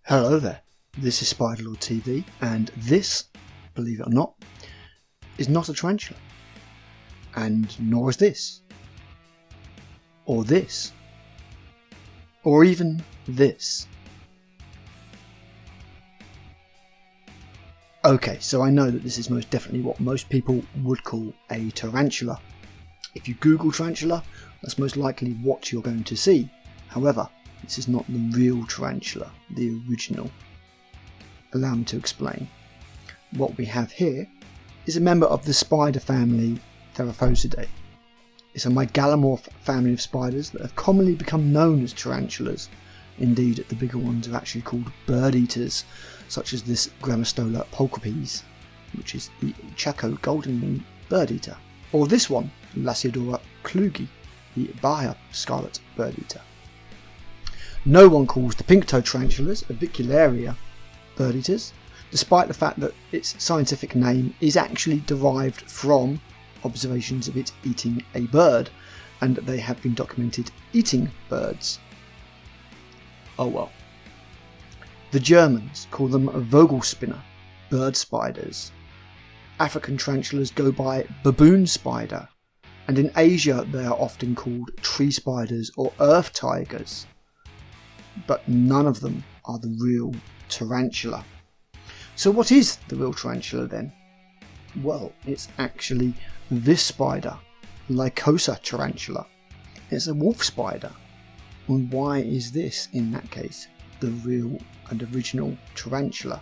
Hello there, this is Spiderlord TV, and this, believe it or not, is not a tarantula. And nor is this. Or this. Or even this. Okay, so I know that this is most definitely what most people would call a tarantula. If you Google tarantula, that's most likely what you're going to see. However, this is not the real tarantula, the original. Allow me to explain. What we have here is a member of the spider family Theraphozidae. It's a megalomorph family of spiders that have commonly become known as tarantulas. Indeed, the bigger ones are actually called bird eaters, such as this Grammostola pulchripes, which is the Chaco golden bird eater, or this one, Lasiodora klugi, the Baja scarlet bird eater. No one calls the pink-toed tarantulas Avicularia bird eaters, despite the fact that its scientific name is actually derived from observations of it eating a bird, and they have been documented eating birds. Oh well. The Germans call them Vogelspinner, bird spiders. African tarantulas go by baboon spider, and in Asia they are often called tree spiders or earth tigers. But none of them are the real tarantula. So what is the real tarantula then? Well, it's actually this spider, Lycosa tarantula. It's a wolf spider. And why is this, in that case, the real and original tarantula?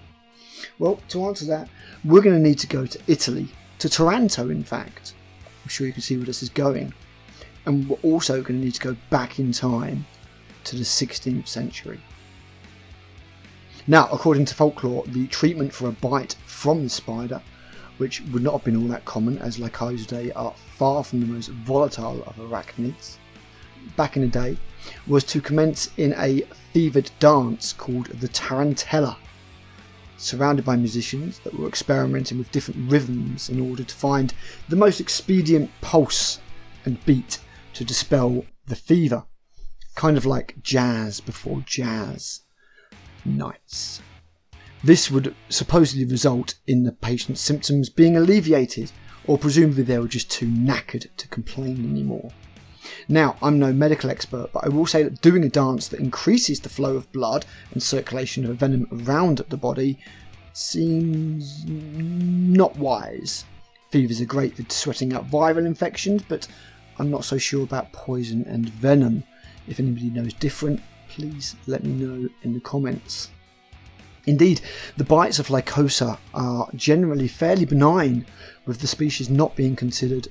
Well, to answer that, we're going to need to go to Italy, to Taranto in fact. I'm sure you can see where this is going. And we're also going to need to go back in time to the 16th century. Now, according to folklore, the treatment for a bite from the spider, which would not have been all that common as Lycosidae are far from the most volatile of arachnids, back in the day, was to commence in a fevered dance called the tarantella, surrounded by musicians that were experimenting with different rhythms in order to find the most expedient pulse and beat to dispel the fever. Kind of like jazz before jazz. Nice. This would supposedly result in the patient's symptoms being alleviated, or presumably they were just too knackered to complain anymore. Now, I'm no medical expert, but I will say that doing a dance that increases the flow of blood and circulation of venom around the body seems not wise. Fevers are great for sweating out viral infections, but I'm not so sure about poison and venom. If anybody knows different, please let me know in the comments. Indeed, the bites of Lycosa are generally fairly benign, with the species not being considered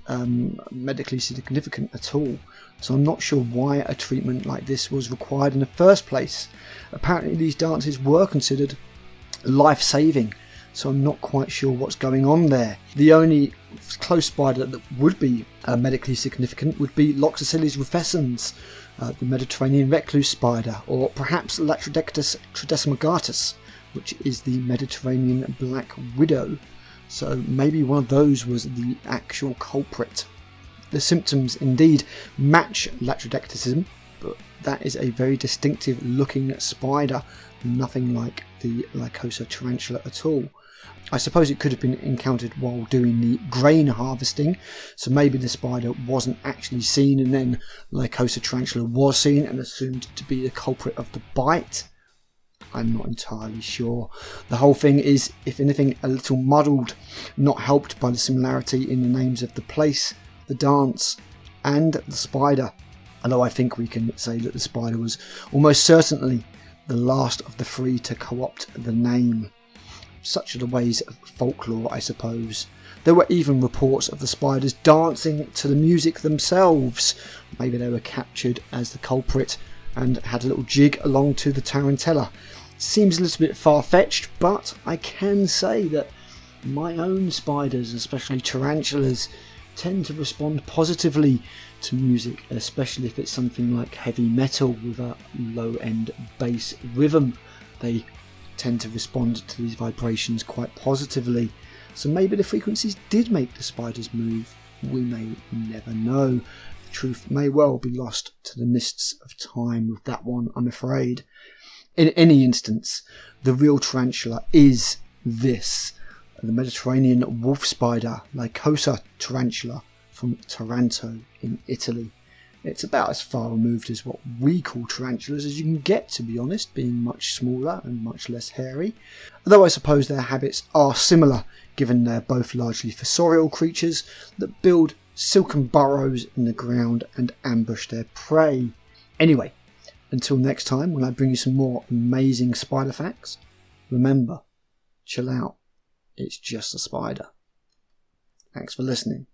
medically significant at all. So I'm not sure why a treatment like this was required in the first place. Apparently these dances were considered life-saving, so I'm not quite sure what's going on there. The only close spider that would be medically significant would be Loxosceles rufescens, the Mediterranean recluse spider, or perhaps Latrodectus tridecimagatus, which is the Mediterranean black widow. So maybe one of those was the actual culprit. The symptoms indeed match Latrodectism, but that is a very distinctive looking spider, nothing like the Lycosa tarantula at all. I suppose it could have been encountered while doing the grain harvesting, so maybe the spider wasn't actually seen and then Lycosa tarantula was seen and assumed to be the culprit of the bite. I'm not entirely sure. The whole thing is, if anything, a little muddled, not helped by the similarity in the names of the place, the dance, and the spider. Although I think we can say that the spider was almost certainly the last of the three to co-opt the name. Such are the ways of folklore, I suppose. There were even reports of the spiders dancing to the music themselves. Maybe they were captured as the culprit and had a little jig along to the tarantella. Seems a little bit far-fetched, but I can say that my own spiders, especially tarantulas, tend to respond positively to music, especially if it's something like heavy metal with a low-end bass rhythm. They tend to respond to these vibrations quite positively. So maybe the frequencies did make the spiders move. We may never know. The truth may well be lost to the mists of time with that one, I'm afraid. In any instance, the real tarantula is this, the Mediterranean wolf spider, Lycosa tarantula from Taranto in Italy. It's about as far removed as what we call tarantulas as you can get, to be honest, being much smaller and much less hairy. Although I suppose their habits are similar, given they're both largely fossorial creatures that build silken burrows in the ground and ambush their prey. Anyway, until next time when I bring you some more amazing spider facts, remember, chill out, it's just a spider. Thanks for listening.